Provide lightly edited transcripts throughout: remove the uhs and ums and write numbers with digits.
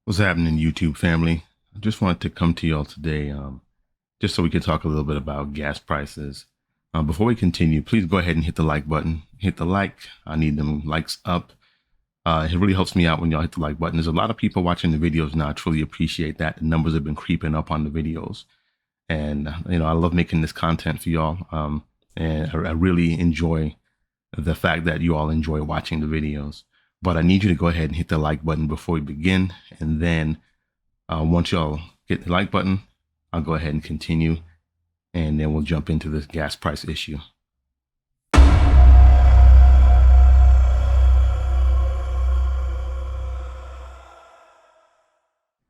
What's happening, YouTube family? I just wanted to come to y'all today, just so we can talk a little bit about gas prices. Before we continue, please go ahead and hit the like button. Hit the like. I need them likes up. It really helps me out when y'all hit the like button. There's a lot of people watching the videos now. I truly appreciate that. The numbers have been creeping up on the videos, and I love making this content for y'all. And I really enjoy the fact that you all enjoy watching the videos. But I need you to go ahead and hit the like button before we begin. And then once y'all hit the like button, I'll go ahead and continue. And then we'll jump into this gas price issue.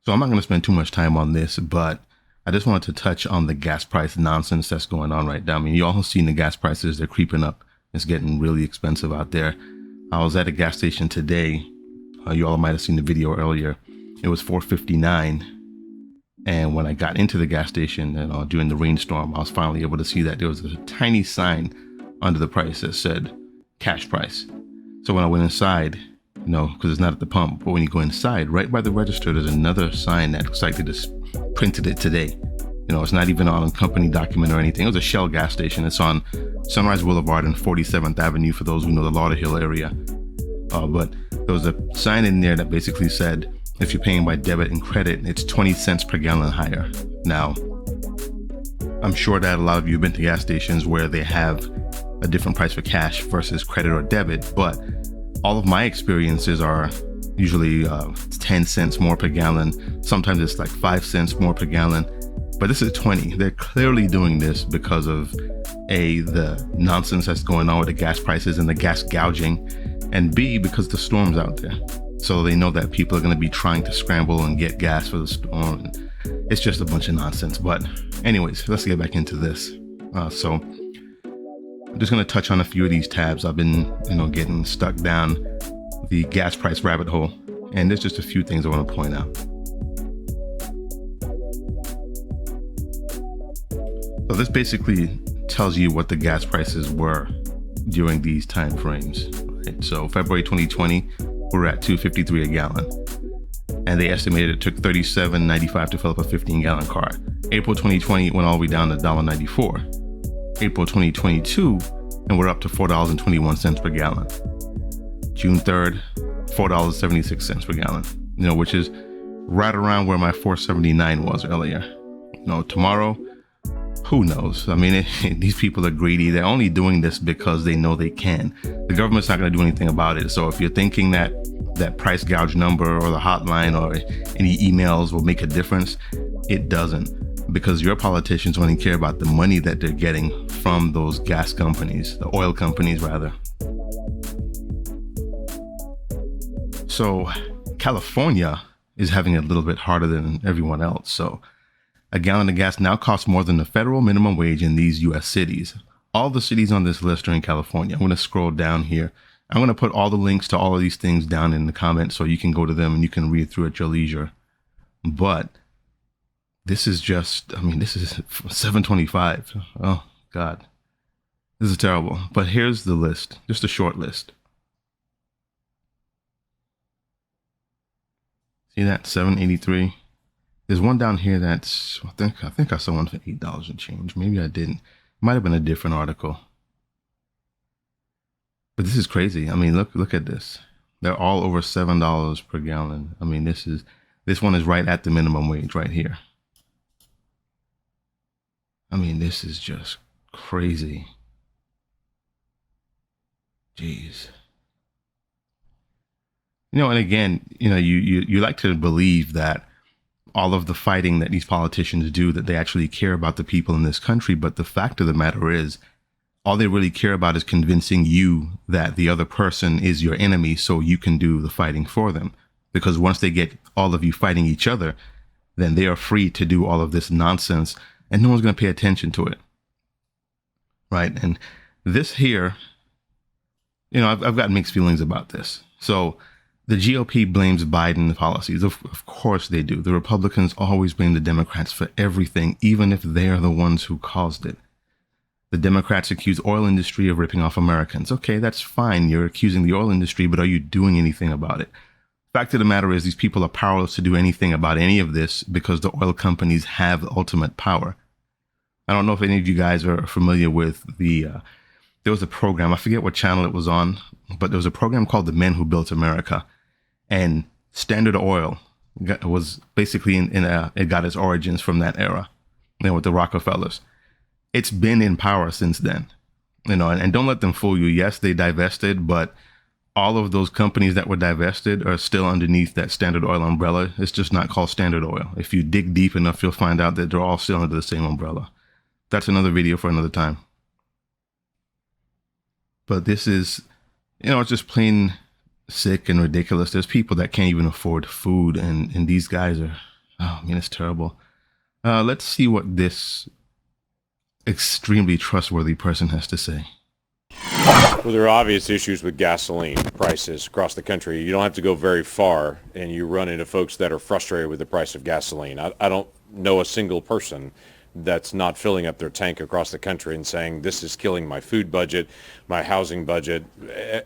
So I'm not going to spend too much time on this, but I just wanted to touch on the gas price nonsense that's going on right now. I mean, you all have seen the gas prices. They're creeping up. It's getting really expensive out there. I was at a gas station today. You all might have seen the video earlier. It was $4.59. And when I got into the gas station during the rainstorm, I was finally able to see that there was a tiny sign under the price that said cash price. So when I went inside, because it's not at the pump, but when you go inside, right by the register, there's another sign that looks like they just printed it today. It's not even on a company document or anything. It was a Shell gas station. It's on Sunrise Boulevard and 47th Avenue for those who know the Lauderhill area. But there was a sign in there that basically said, if you're paying by debit and credit, it's 20 cents per gallon higher. Now, I'm sure that a lot of you have been to gas stations where they have a different price for cash versus credit or debit, but all of my experiences are usually 10 cents more per gallon. Sometimes it's like 5 cents more per gallon, but this is 20. They're clearly doing this because of the nonsense that's going on with the gas prices and the gas gouging, and B, because the storm's out there. So they know that people are going to be trying to scramble and get gas for the storm. It's just a bunch of nonsense. But anyways, let's get back into this. So I'm just going to touch on a few of these tabs. I've been, getting stuck down the gas price rabbit hole. And there's just a few things I want to point out. So this basically tells you what the gas prices were during these time frames. Right? So February 2020, we're at $2.53 a gallon. And they estimated it took $37.95 to fill up a 15-gallon car. April 2020, it went all the way down to $1.94. April 2022, and we're up to $4.21 per gallon. June 3rd, $4.76 per gallon, which is right around where my $4.79 was earlier. Tomorrow, who knows? I mean, these people are greedy. They're only doing this because they know they can. The government's not going to do anything about it. So if you're thinking that price gouge number or the hotline or any emails will make a difference, it doesn't, because your politicians only care about the money that they're getting from those gas companies, the oil companies rather. So California is having it a little bit harder than everyone else. So a gallon of gas now costs more than the federal minimum wage in these U.S. cities. All the cities on this list are in California. I'm going to scroll down here. I'm going to put all the links to all of these things down in the comments so you can go to them and you can read through at your leisure. But this is just, this is $7.25. Oh, God. This is terrible. But here's the list, just a short list. See that? $7.83. There's one down here that's, I think I saw one for $8 and change. Maybe I didn't. It might have been a different article. But this is crazy. Look at this. They're all over $7 per gallon. This one is right at the minimum wage right here. This is just crazy. Jeez. And again, you like to believe that all of the fighting that these politicians do, that they actually care about the people in this country. But the fact of the matter is, all they really care about is convincing you that the other person is your enemy so you can do the fighting for them. Because once they get all of you fighting each other, then they are free to do all of this nonsense and no one's going to pay attention to it. Right? And this here, I've got mixed feelings about this. So the GOP blames Biden's policies. Of course they do. The Republicans always blame the Democrats for everything, even if they're the ones who caused it. The Democrats accuse oil industry of ripping off Americans. Okay, that's fine. You're accusing the oil industry, but are you doing anything about it? Fact of the matter is these people are powerless to do anything about any of this because the oil companies have ultimate power. I don't know if any of you guys are familiar with there was a program, I forget what channel it was on, but there was a program called The Men Who Built America. And Standard Oil was basically it got its origins from that era, with the Rockefellers. It's been in power since then, and don't let them fool you. Yes, they divested, but all of those companies that were divested are still underneath that Standard Oil umbrella. It's just not called Standard Oil. If you dig deep enough, you'll find out that they're all still under the same umbrella. That's another video for another time. But this is, it's just plain sick and ridiculous. There's people that can't even afford food, and these guys are, it's terrible. Let's see what this extremely trustworthy person has to say. Well, there are obvious issues with gasoline prices across the country. You don't have to go very far, and you run into folks that are frustrated with the price of gasoline. I don't know a single person that's not filling up their tank across the country and saying, this is killing my food budget, my housing budget,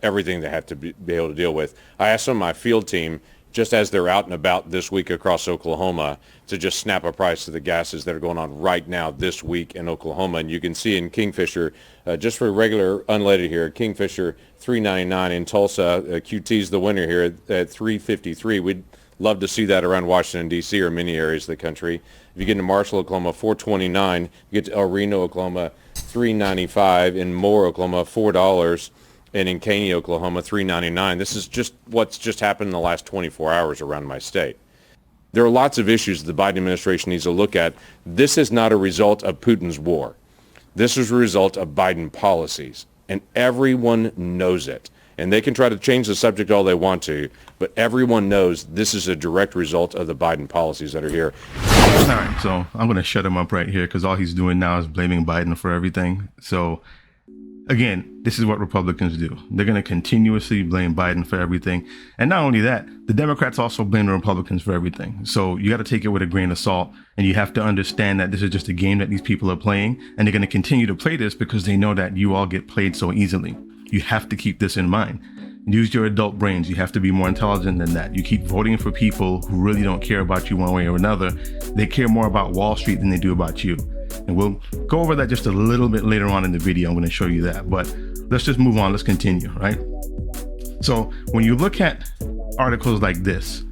everything they have to be able to deal with. I asked some of my field team, just as they're out and about this week across Oklahoma, to just snap a price to the gases that are going on right now this week in Oklahoma. And you can see in Kingfisher, just for regular unleaded here, Kingfisher $3.99 in Tulsa. QT's the winner here at $3.53. We'd love to see that around Washington, D.C. or many areas of the country. If you get into Marshall, Oklahoma, $4.29. You get to El Reno, Oklahoma, $3.95. In Moore, Oklahoma, $4. And in Caney, Oklahoma, $3.99. This is just what's just happened in the last 24 hours around my state. There are lots of issues the Biden administration needs to look at. This is not a result of Putin's war. This is a result of Biden policies, and everyone knows it. And they can try to change the subject all they want to, but everyone knows this is a direct result of the Biden policies that are here. All right, so I'm going to shut him up right here because all he's doing now is blaming Biden for everything. So again, this is what Republicans do. They're going to continuously blame Biden for everything. And not only that, the Democrats also blame the Republicans for everything. So you got to take it with a grain of salt, and you have to understand that this is just a game that these people are playing, and they're going to continue to play this because they know that you all get played so easily. You have to keep this in mind. Use your adult brains. You have to be more intelligent than that. You keep voting for people who really don't care about you one way or another. They care more about Wall Street than they do about you. And we'll go over that just a little bit later on in the video. I'm going to show you that, but let's just move on. Let's continue, right? So when you look at articles like this,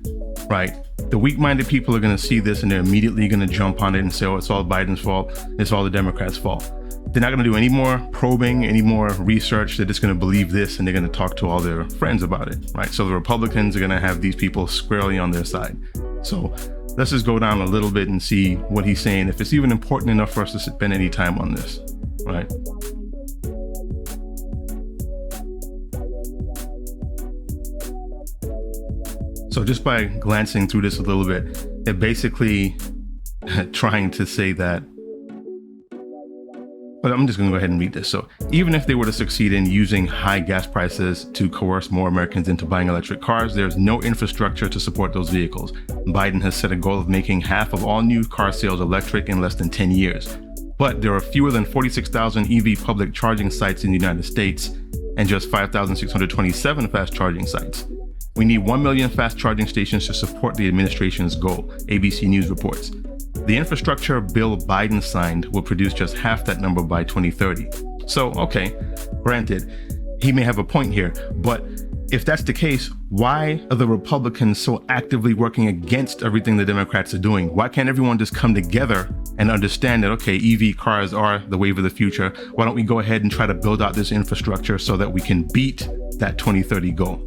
right, the weak-minded people are going to see this and they're immediately going to jump on it and say, oh, it's all Biden's fault. It's all the Democrats' fault. They're not going to do any more probing, any more research. They're just going to believe this and they're going to talk to all their friends about it, right? So the Republicans are going to have these people squarely on their side. So let's just go down a little bit and see what he's saying, if it's even important enough for us to spend any time on this, right? So just by glancing through this a little bit, they're basically trying to say that, but I'm just going to go ahead and read this. So even if they were to succeed in using high gas prices to coerce more Americans into buying electric cars, there's no infrastructure to support those vehicles. Biden has set a goal of making half of all new car sales electric in less than 10 years. But there are fewer than 46,000 EV public charging sites in the United States and just 5,627 fast charging sites. We need 1 million fast charging stations to support the administration's goal, ABC News reports. The infrastructure bill Biden signed will produce just half that number by 2030. So, okay, granted, he may have a point here, but if that's the case, why are the Republicans so actively working against everything the Democrats are doing? Why can't everyone just come together and understand that, okay, EV cars are the wave of the future. Why don't we go ahead and try to build out this infrastructure so that we can beat that 2030 goal?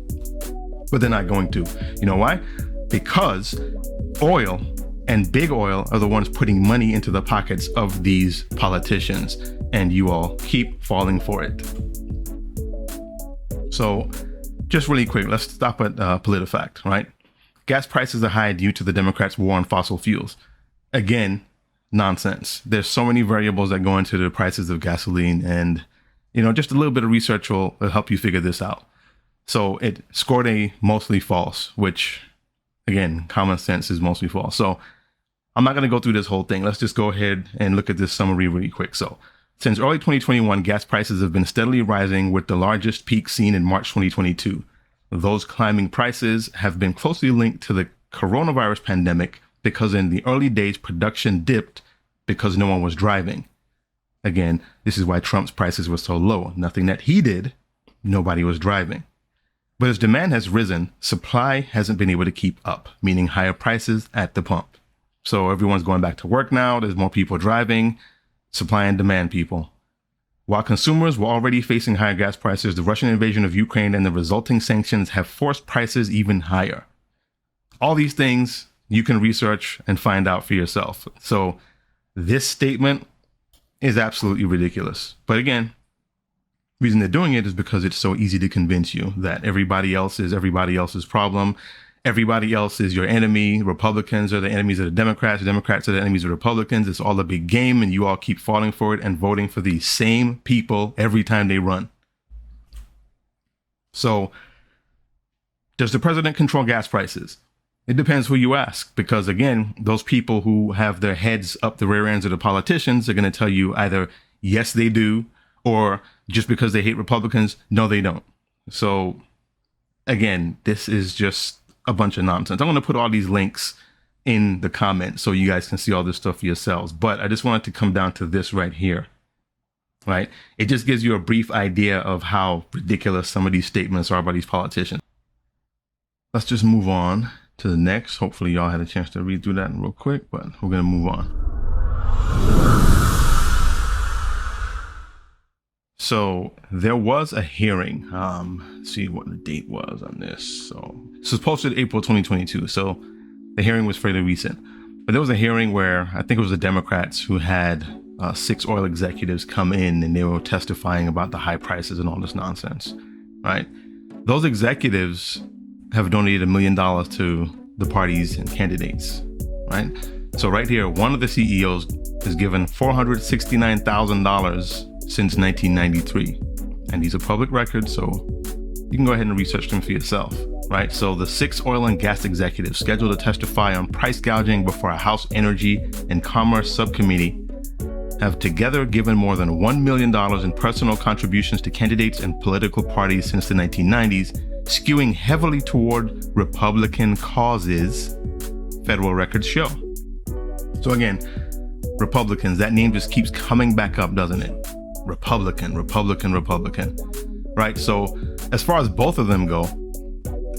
But they're not going to. You know why? Because oil and big oil are the ones putting money into the pockets of these politicians, and you all keep falling for it. So just really quick, let's stop at PolitiFact, right? Gas prices are high due to the Democrats' war on fossil fuels. Again, nonsense. There's so many variables that go into the prices of gasoline, and just a little bit of research will help you figure this out. So it scored a mostly false, which again, common sense is mostly false. So I'm not going to go through this whole thing. Let's just go ahead and look at this summary really quick. So since early 2021, gas prices have been steadily rising, with the largest peak seen in March 2022. Those climbing prices have been closely linked to the coronavirus pandemic because in the early days, production dipped because no one was driving. Again, this is why Trump's prices were so low. Nothing that he did, nobody was driving. But as demand has risen, supply hasn't been able to keep up, meaning higher prices at the pump. So everyone's going back to work now. There's more people driving, supply and demand, people. While consumers were already facing higher gas prices, the Russian invasion of Ukraine and the resulting sanctions have forced prices even higher. All these things you can research and find out for yourself. So this statement is absolutely ridiculous. But again, the reason they're doing it is because it's so easy to convince you that everybody else is everybody else's problem. Everybody else is your enemy. Republicans are the enemies of the Democrats. Democrats are the enemies of Republicans. It's all a big game, and you all keep falling for it and voting for the same people every time they run. So, does the president control gas prices? It depends who you ask, because again, those people who have their heads up the rear ends of the politicians are going to tell you either yes, they do, or just because they hate Republicans, no, they don't. So, again, this is just a bunch of nonsense. I'm going to put all these links in the comments so you guys can see all this stuff for yourselves. But I just wanted to come down to this right here, right? It just gives you a brief idea of how ridiculous some of these statements are by these politicians. Let's just move on to the next. Hopefully y'all had a chance to read through that real quick, but we're going to move on. So there was a hearing. Let's see what the date was on this. So this was posted April 2022. So the hearing was fairly recent. But there was a hearing where I think it was the Democrats who had 6 oil executives come in and they were testifying about the high prices and all this nonsense, right? Those executives have donated $1 million to the parties and candidates, right? So right here, one of the CEOs is given $469,000 since 1993. And these are public records, so you can go ahead and research them for yourself, right? So the 6 oil and gas executives scheduled to testify on price gouging before a House Energy and Commerce subcommittee have together given more than $1 million in personal contributions to candidates and political parties since the 1990s, skewing heavily toward Republican causes, federal records show. So again, Republicans, that name just keeps coming back up, doesn't it? Republican, right? So as far as both of them go,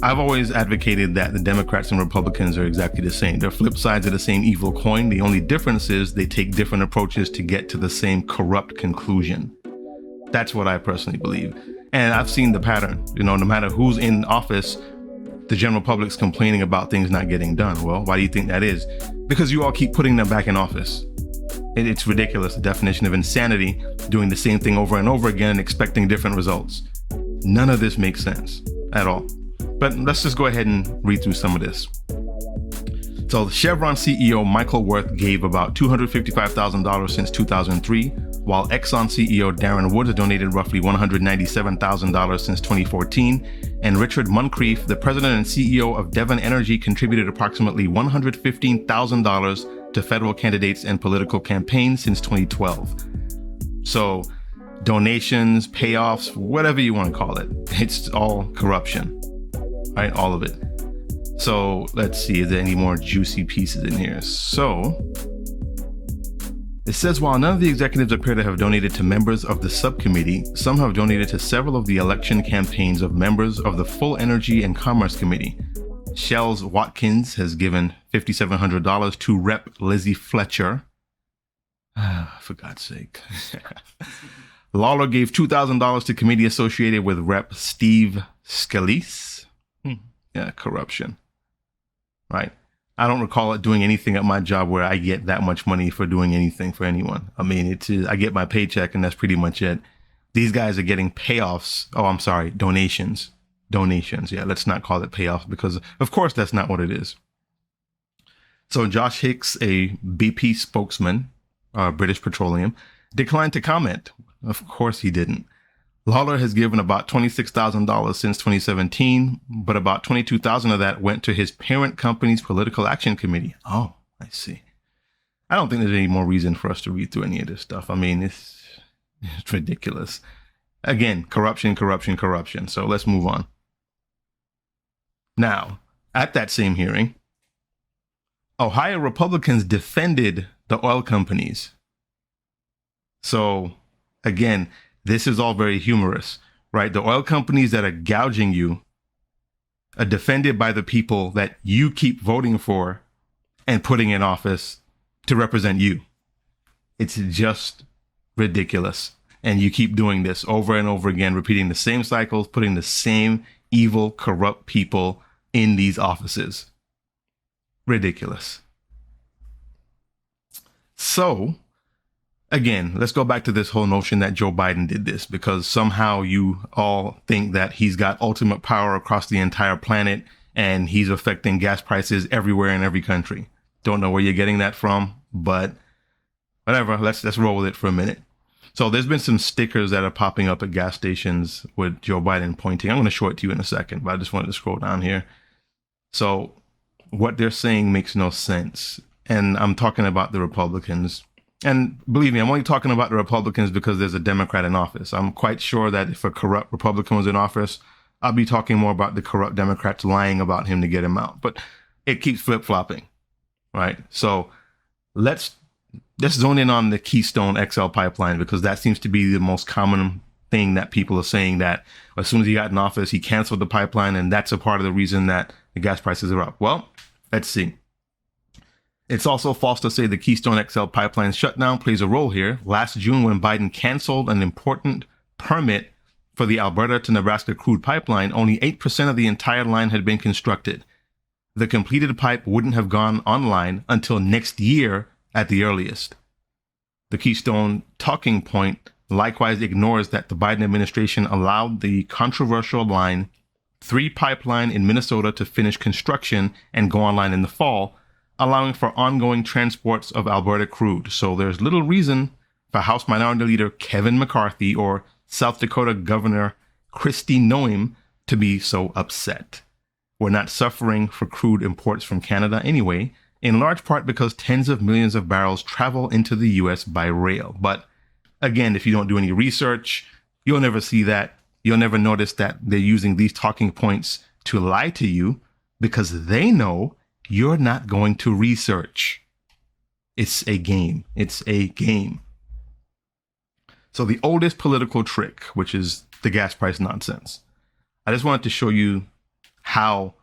I've always advocated that the Democrats and Republicans are exactly the same. They're flip sides of the same evil coin. The only difference is they take different approaches to get to the same corrupt conclusion. That's what I personally believe. And I've seen the pattern, no matter who's in office, the general public's complaining about things not getting done. Well, why do you think that is? Because you all keep putting them back in office. It's ridiculous, the definition of insanity, doing the same thing over and over again and expecting different results. None of this makes sense at all. But let's just go ahead and read through some of this. So Chevron CEO Michael Worth gave about $255,000 since 2003, while Exxon CEO Darren Woods donated roughly $197,000 since 2014, and Richard Muncrief, the president and CEO of Devon Energy, contributed approximately $115,000 to federal candidates and political campaigns since 2012. So donations, payoffs, whatever you want to call it, it's all corruption, right? All of it. So let's see, is there any more juicy pieces in here? So it says, while none of the executives appear to have donated to members of the subcommittee, some have donated to several of the election campaigns of members of the full Energy and Commerce Committee. Shell's Watkins has given $5,700 to Rep. Lizzie Fletcher. For God's sake. Lawler gave $2,000 to committee associated with Rep. Steve Scalise. Yeah, corruption. Right. I don't recall it doing anything at my job where I get that much money for doing anything for anyone. I mean, I get my paycheck and that's pretty much it. These guys are getting payoffs. Oh, I'm sorry, donations. Yeah, let's not call it payoffs because, of course, that's not what it is. So Josh Hicks, a BP spokesman, British Petroleum, declined to comment. Of course he didn't. Lawler has given about $26,000 since 2017, but about $22,000 of that went to his parent company's political action committee. Oh, I see. I don't think there's any more reason for us to read through any of this stuff. I mean, it's ridiculous. Again, corruption. So let's move on. Now, at that same hearing, Ohio Republicans defended the oil companies. So again, this is all very humorous, right? The oil companies that are gouging you are defended by the people that you keep voting for and putting in office to represent you. It's just ridiculous. And you keep doing this over and over again, repeating the same cycles, putting the same evil, corrupt people in these offices. Ridiculous. So, again, let's go back to this whole notion that Joe Biden did this because somehow you all think that he's got ultimate power across the entire planet and he's affecting gas prices everywhere in every country. Don't know where you're getting that from, but whatever. Let's roll with it for a minute. So there's been some stickers that are popping up at gas stations with Joe Biden pointing. I'm going to show it to you in a second, but I just wanted to scroll down here. So what they're saying makes no sense. And I'm talking about the Republicans. And believe me, I'm only talking about the Republicans because there's a Democrat in office. I'm quite sure that if a corrupt Republican was in office, I'll be talking more about the corrupt Democrats lying about him to get him out. But it keeps flip-flopping, right? So let's zone in on the Keystone XL pipeline because that seems to be the most common thing that people are saying, that as soon as he got in office, he canceled the pipeline, and that's a part of the reason that the gas prices are up. Well, let's see. It's also false to say the Keystone XL pipeline shutdown plays a role here. Last June, when Biden canceled an important permit for the Alberta to Nebraska crude pipeline, only 8% of the entire line had been constructed. The completed pipe wouldn't have gone online until next year at the earliest. The Keystone talking point likewise ignores that the Biden administration allowed the controversial Line 3 pipeline in Minnesota to finish construction and go online in the fall, allowing for ongoing transports of Alberta crude. So there's little reason for House Minority Leader Kevin McCarthy or South Dakota Governor Kristi Noem to be so upset. We're not suffering for crude imports from Canada anyway, in large part because tens of millions of barrels travel into the U.S. by rail. But again, if you don't do any research, you'll never see that. You'll never notice that they're using these talking points to lie to you because they know you're not going to research. It's a game. It's a game. So the oldest political trick, which is the gas price nonsense. I just wanted to show you how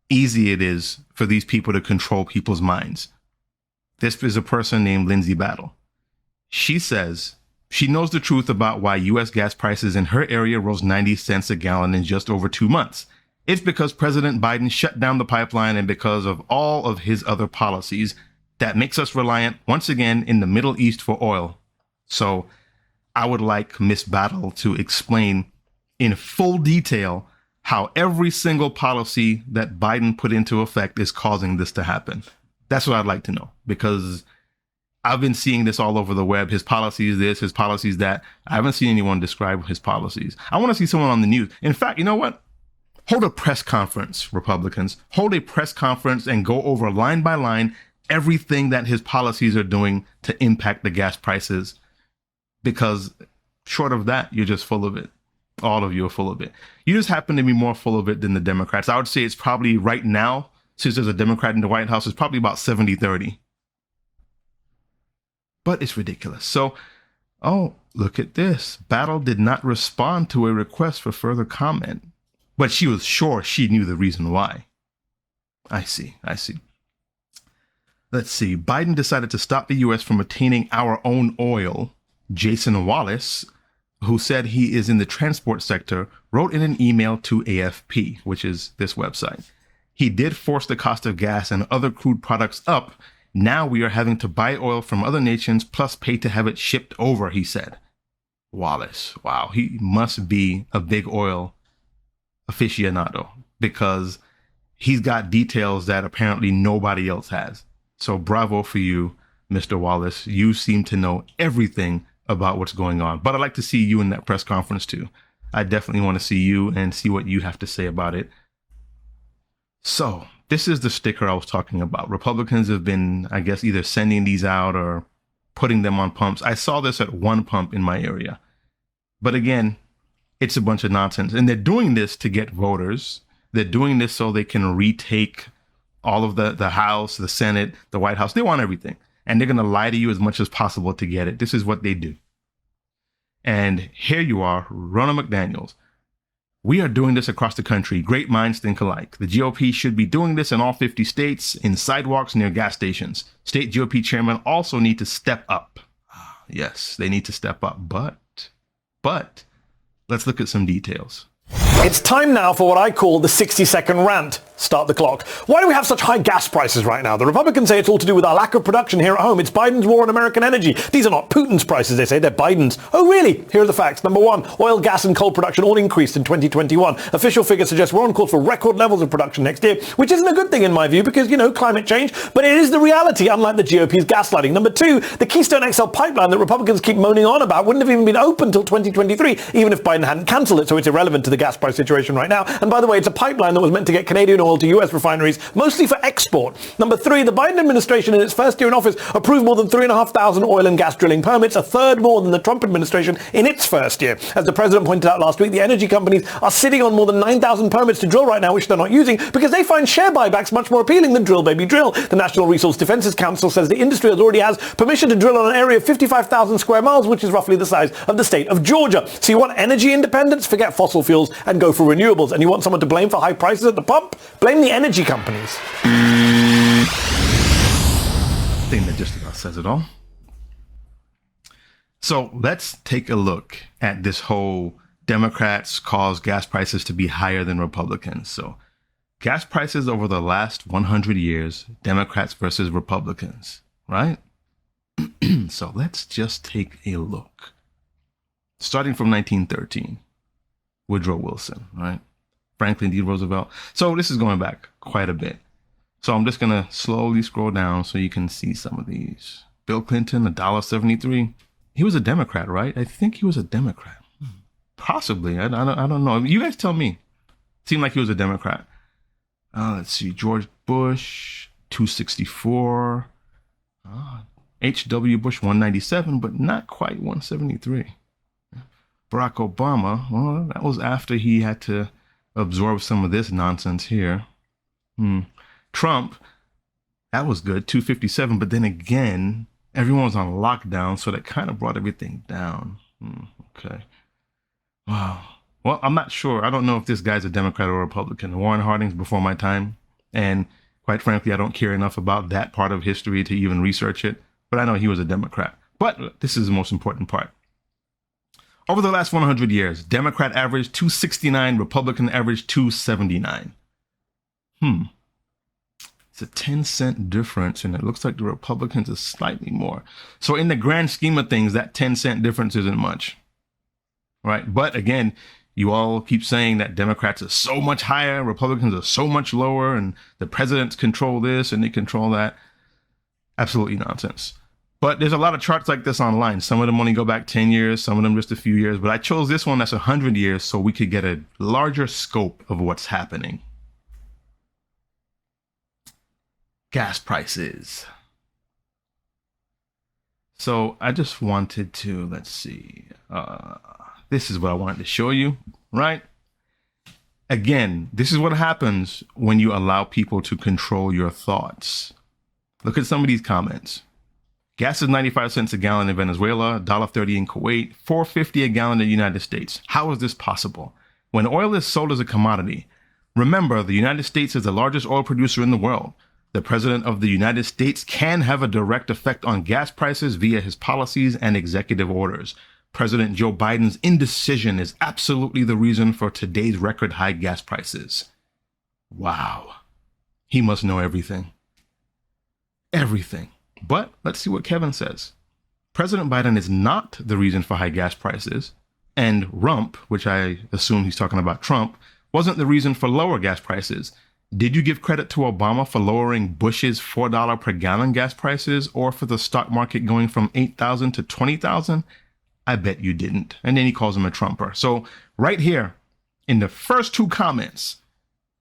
easy it is for these people to control people's minds. This is a person named Lindsay Battle. She says she knows the truth about why U.S. gas prices in her area rose 90 cents a gallon in just over 2 months. It's because President Biden shut down the pipeline and because of all of his other policies that makes us reliant once again in the Middle East for oil. So I would like Miss Battle to explain in full detail how every single policy that Biden put into effect is causing this to happen. That's what I'd like to know, because I've been seeing this all over the web. His policies this, his policies that. I haven't seen anyone describe his policies. I want to see someone on the news. In fact, you know what? Hold a press conference, Republicans. Hold a press conference and go over line by line everything that his policies are doing to impact the gas prices. Because short of that, you're just full of it. All of you are full of it. You just happen to be more full of it than the Democrats. I would say it's probably right now, since there's a Democrat in the White House, it's probably about 70-30. But it's ridiculous. So, oh, look at this. Battle did not respond to a request for further comment, but she was sure she knew the reason why. I see. Let's see. Biden decided to stop the U.S. from attaining our own oil. Jason Wallace, who said he is in the transport sector, wrote in an email to AFP, which is this website. He did force the cost of gas and other crude products up. Now we are having to buy oil from other nations plus pay to have it shipped over, he said. Wallace, wow, he must be a big oil aficionado because he's got details that apparently nobody else has. So bravo for you, Mr. Wallace. You seem to know everything about what's going on. But I'd like to see you in that press conference too. I definitely want to see you and see what you have to say about it. So this is the sticker I was talking about. Republicans have been, I guess, either sending these out or putting them on pumps. I saw this at one pump in my area. But again, it's a bunch of nonsense. And they're doing this to get voters. They're doing this so they can retake all of the House, the Senate, the White House. They want everything. And they're going to lie to you as much as possible to get it. This is what they do. And here you are, Ronald McDaniels. We are doing this across the country. Great minds think alike. The GOP should be doing this in all 50 states, in sidewalks near gas stations. State GOP chairmen also need to step up. Yes, they need to step up. But let's look at some details. It's time now for what I call the 60-second rant. Start the clock. Why do we have such high gas prices right now? The Republicans say it's all to do with our lack of production here at home. It's Biden's war on American energy. These are not Putin's prices, they say. They're Biden's. Oh, really? Here are the facts. Number one, oil, gas and coal production all increased in 2021. Official figures suggest we're on course for record levels of production next year, which isn't a good thing in my view because, climate change, but it is the reality, unlike the GOP's gaslighting. Number two, the Keystone XL pipeline that Republicans keep moaning on about wouldn't have even been open until 2023, even if Biden hadn't cancelled it, so it's irrelevant to the gas price situation right now. And by the way, it's a pipeline that was meant to get Canadian oil to US refineries, mostly for export. Number three, the Biden administration in its first year in office approved more than 3,500 oil and gas drilling permits, a third more than the Trump administration in its first year. As the president pointed out last week, the energy companies are sitting on more than 9,000 permits to drill right now, which they're not using because they find share buybacks much more appealing than drill, baby, drill. The National Resource Defenses Council says the industry already has permission to drill on an area of 55,000 square miles, which is roughly the size of the state of Georgia. So you want energy independence? Forget fossil fuels and go for renewables. And you want someone to blame for high prices at the pump? Blame the energy companies. I think that just about says it all. So let's take a look at this whole Democrats cause gas prices to be higher than Republicans. So gas prices over the last 100 years, Democrats versus Republicans, right? So let's just take a look. Starting from 1913, Woodrow Wilson, right? Franklin D. Roosevelt. So this is going back quite a bit. So I'm just going to slowly scroll down so you can see some of these. Bill Clinton, $1.73. He was a Democrat, right? I think he was a Democrat. Possibly. I don't know. You guys tell me. Seemed like he was a Democrat. Let's see. George Bush, 264. H.W. Bush, 197, but not quite 173. Barack Obama, well, that was after he had to absorb some of this nonsense here. Trump, that was good, 257, but then again, everyone was on lockdown, so that kind of brought everything down. Okay. Wow. Well, I'm not sure. I don't know if this guy's a Democrat or a Republican. Warren Harding's before my time, and quite frankly, I don't care enough about that part of history to even research it, but I know he was a Democrat. But this is the most important part. Over the last 100 years, Democrat averaged 269, Republican averaged 279. It's a 10-cent difference, and it looks like the Republicans are slightly more. So in the grand scheme of things, that 10-cent difference isn't much, right? But again, you all keep saying that Democrats are so much higher, Republicans are so much lower, and the presidents control this and they control that. Absolutely nonsense. But there's a lot of charts like this online. Some of them only go back 10 years, some of them just a few years. But I chose this one that's 100 years so we could get a larger scope of what's happening. Gas prices. So I just wanted to, let's see. This is what I wanted to show you, right? Again, this is what happens when you allow people to control your thoughts. Look at some of these comments. Gas is 95 cents a gallon in Venezuela, $1.30 in Kuwait, $4.50 a gallon in the United States. How is this possible? When oil is sold as a commodity, remember the United States is the largest oil producer in the world. The president of the United States can have a direct effect on gas prices via his policies and executive orders. President Joe Biden's indecision is absolutely the reason for today's record high gas prices. Wow. He must know everything. Everything. But let's see what Kevin says. President Biden is not the reason for high gas prices, and Rump, which I assume he's talking about Trump, wasn't the reason for lower gas prices. Did you give credit to Obama for lowering Bush's $4 per gallon gas prices or for the stock market going from 8,000 to 20,000? I bet you didn't. And then he calls him a Trumper. So right here in the first two comments,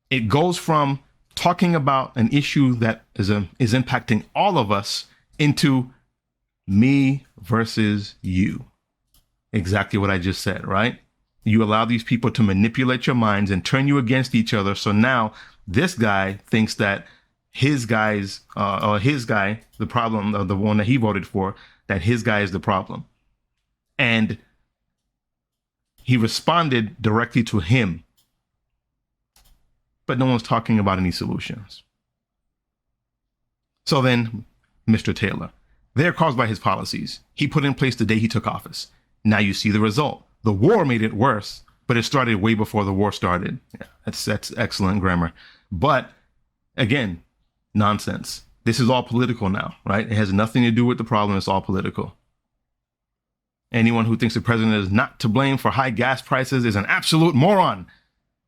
it goes from talking about an issue that is impacting all of us into me versus you. Exactly what I just said, right? You allow these people to manipulate your minds and turn you against each other. So now this guy thinks that his guy, the problem, the one that he voted for, that his guy is the problem. And he responded directly to him. But no one's talking about any solutions. So then, Mr. Taylor, they're caused by his policies he put in place the day he took office. Now you see the result. The war made it worse, but it started way before the war started. Yeah, that's excellent grammar. But again, nonsense. This is all political now, right? It has nothing to do with the problem. It's all political. Anyone who thinks the president is not to blame for high gas prices is an absolute moron,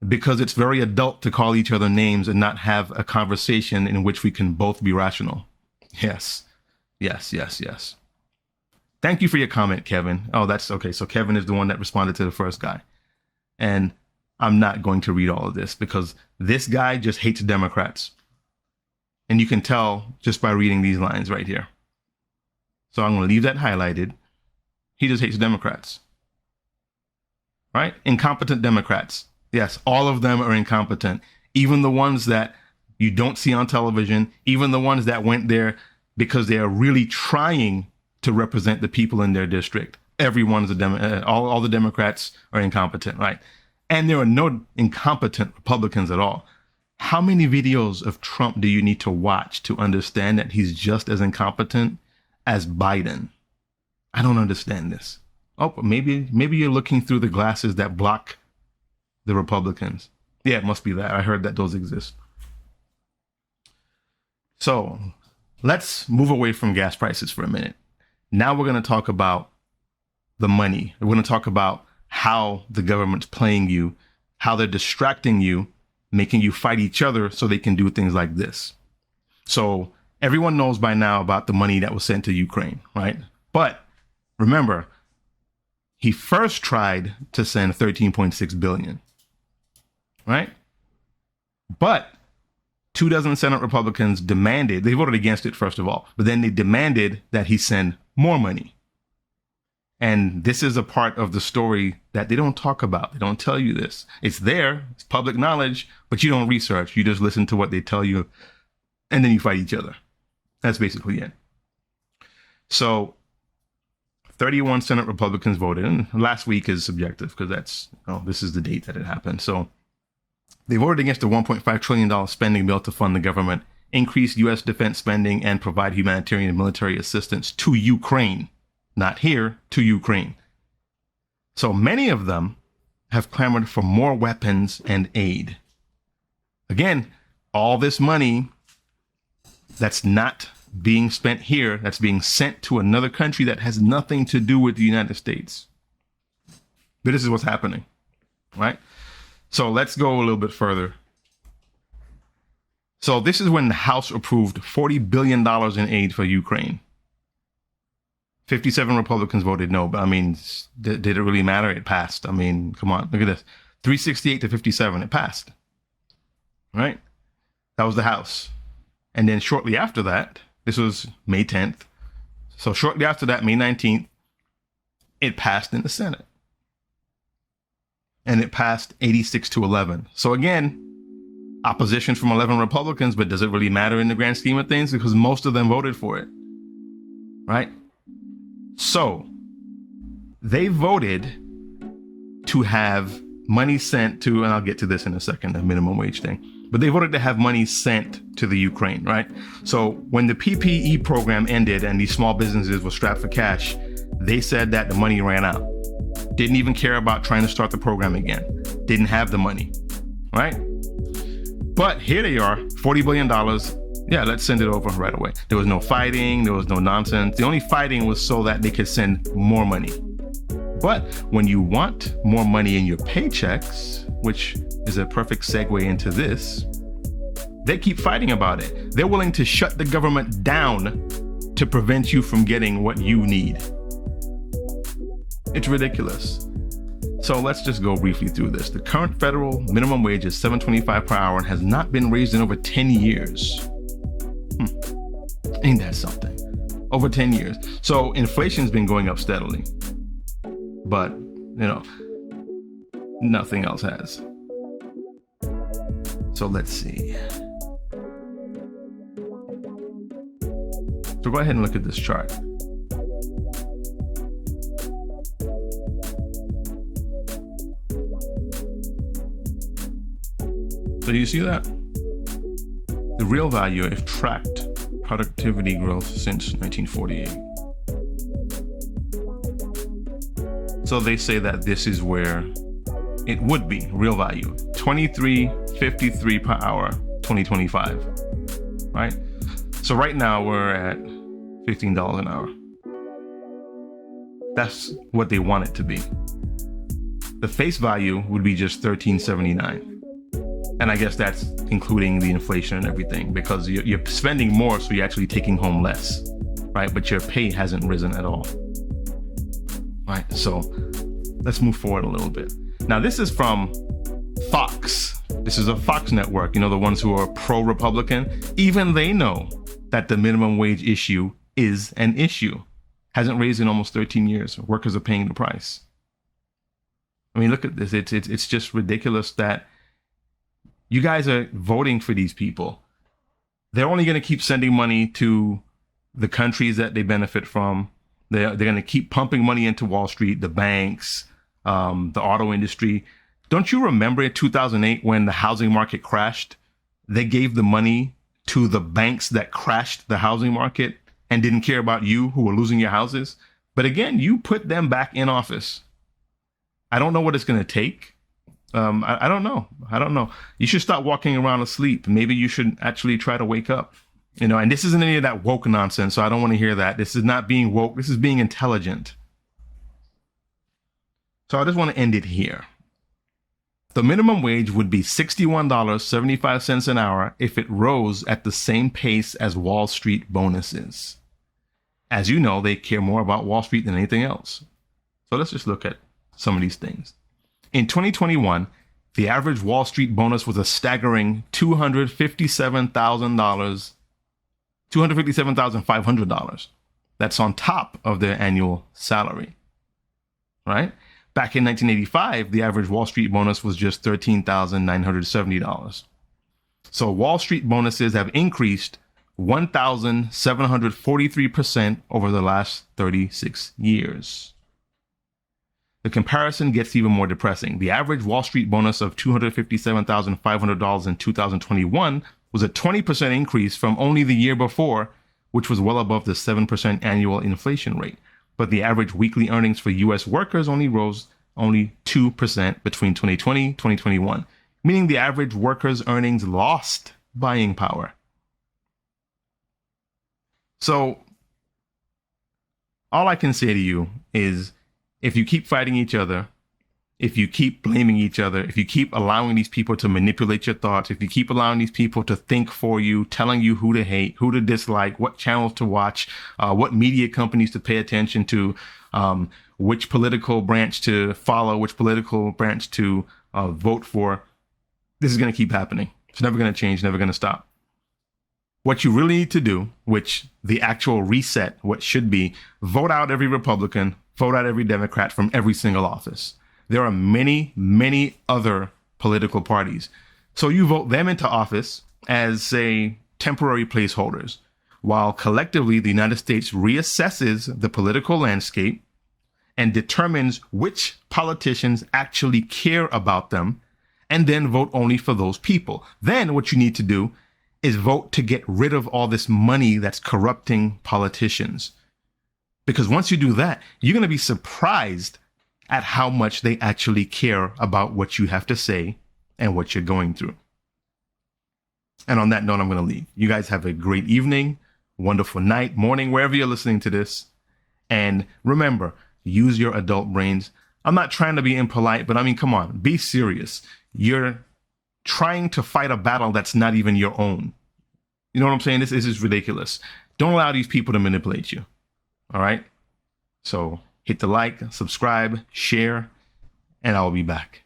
because it's very adult to call each other names and not have a conversation in which we can both be rational. Yes. Thank you for your comment, Kevin. Oh, that's okay. So Kevin is the one that responded to the first guy. And I'm not going to read all of this because this guy just hates Democrats. And you can tell just by reading these lines right here. So I'm going to leave that highlighted. He just hates Democrats. Right? Incompetent Democrats. Yes, all of them are incompetent. Even the ones that you don't see on television, even the ones that went there because they are really trying to represent the people in their district. Everyone's all the Democrats are incompetent, right? And there are no incompetent Republicans at all. How many videos of Trump do you need to watch to understand that he's just as incompetent as Biden? I don't understand this. Oh, maybe you're looking through the glasses that block the Republicans. Yeah, it must be that. I heard that those exist. So let's move away from gas prices for a minute. Now we're going to talk about the money. We're going to talk about how the government's playing you, how they're distracting you, making you fight each other so they can do things like this. So everyone knows by now about the money that was sent to Ukraine, right? But remember, he first tried to send 13.6 billion, right? But 24 Senate Republicans demanded, they voted against it first of all, but then they demanded that he send more money. And this is a part of the story that they don't talk about. They don't tell you this. It's there, it's public knowledge, but you don't research. You just listen to what they tell you, and then you fight each other. That's basically it. So 31 Senate Republicans voted, and last week is subjective because this is the date that it happened. So they voted against the $1.5 trillion spending bill to fund the government, increase U.S. defense spending, and provide humanitarian and military assistance to Ukraine. Not here, to Ukraine. So many of them have clamored for more weapons and aid. Again, all this money that's not being spent here, that's being sent to another country that has nothing to do with the United States. But this is what's happening, right? So let's go a little bit further. So this is when the House approved $40 billion in aid for Ukraine. 57 Republicans voted no, but I mean, did it really matter? It passed. I mean, come on, look at this. 368 to 57, it passed, right? That was the House. And then shortly after that, this was May 10th. So shortly after that, May 19th, it passed in the Senate. And it passed 86 to 11. So again, opposition from 11 Republicans, but does it really matter in the grand scheme of things? Because most of them voted for it, right? So they voted to have money sent to, and I'll get to this in a second, the minimum wage thing, but they voted to have money sent to the Ukraine, right? So when the PPE program ended and these small businesses were strapped for cash, they said that the money ran out. Didn't even care about trying to start the program again. Didn't have the money, right? But here they are, $40 billion. Yeah, let's send it over right away. There was no fighting. There was no nonsense. The only fighting was so that they could send more money. But when you want more money in your paychecks, which is a perfect segue into this, they keep fighting about it. They're willing to shut the government down to prevent you from getting what you need. It's ridiculous. So let's just go briefly through this. The current federal minimum wage is $7.25 per hour and has not been raised in over 10 years. Ain't that something? Over 10 years. So inflation's been going up steadily. But, Nothing else has. So let's see. So go ahead and look at this chart. So you see that? The real value, if tracked productivity growth since 1948. So they say that this is where it would be real value, 23.53 per hour, 2025, right? So right now we're at $15 an hour. That's what they want it to be. The face value would be just $13.79. And I guess that's including the inflation and everything, because you're spending more, so you're actually taking home less, right? But your pay hasn't risen at all, right? So let's move forward a little bit. Now, this is from Fox. This is a Fox network, you know, the ones who are pro-Republican. Even they know that the minimum wage issue is an issue. Hasn't raised in almost 13 years. Workers are paying the price. I mean, look at this. It's just ridiculous that you guys are voting for these people. They're only going to keep sending money to the countries that they benefit from. They're going to keep pumping money into Wall Street, the banks, the auto industry. Don't you remember in 2008 when the housing market crashed? They gave the money to the banks that crashed the housing market and didn't care about you who were losing your houses. But again, you put them back in office. I don't know what it's going to take. I don't know. You should stop walking around asleep. Maybe you should actually try to wake up, you know, and this isn't any of that woke nonsense. So I don't want to hear that. This is not being woke. This is being intelligent. So I just want to end it here. The minimum wage would be $61.75 an hour if it rose at the same pace as Wall Street bonuses. As you know, they care more about Wall Street than anything else. So let's just look at some of these things. In 2021, the average Wall Street bonus was a staggering $257,500. That's on top of their annual salary, right? Back in 1985, the average Wall Street bonus was just $13,970. So Wall Street bonuses have increased 1,743% over the last 36 years. The comparison gets even more depressing. The average Wall Street bonus of $257,500 in 2021 was a 20% increase from only the year before, which was well above the 7% annual inflation rate. But the average weekly earnings for U.S. workers rose 2% between 2020 and 2021, meaning the average worker's earnings lost buying power. So all I can say to you is, if you keep fighting each other, if you keep blaming each other, if you keep allowing these people to manipulate your thoughts, if you keep allowing these people to think for you, telling you who to hate, who to dislike, what channels to watch, what media companies to pay attention to, which political branch to follow, which political branch to vote for, this is going to keep happening. It's never going to change, never going to stop. What you really need to do, which the actual reset, what should be, vote out every Republican, vote out every Democrat from every single office. There are many, many other political parties. So you vote them into office as, say, temporary placeholders, while collectively the United States reassesses the political landscape and determines which politicians actually care about them, and then vote only for those people. Then what you need to do is vote to get rid of all this money that's corrupting politicians. Because once you do that, you're going to be surprised at how much they actually care about what you have to say and what you're going through. And on that note, I'm going to leave. You guys have a great evening, wonderful night, morning, wherever you're listening to this. And remember, use your adult brains. I'm not trying to be impolite, but I mean, come on, be serious. You're trying to fight a battle that's not even your own. You know what I'm saying? This is ridiculous. Don't allow these people to manipulate you. All right? So hit the like, subscribe, share, and I'll be back.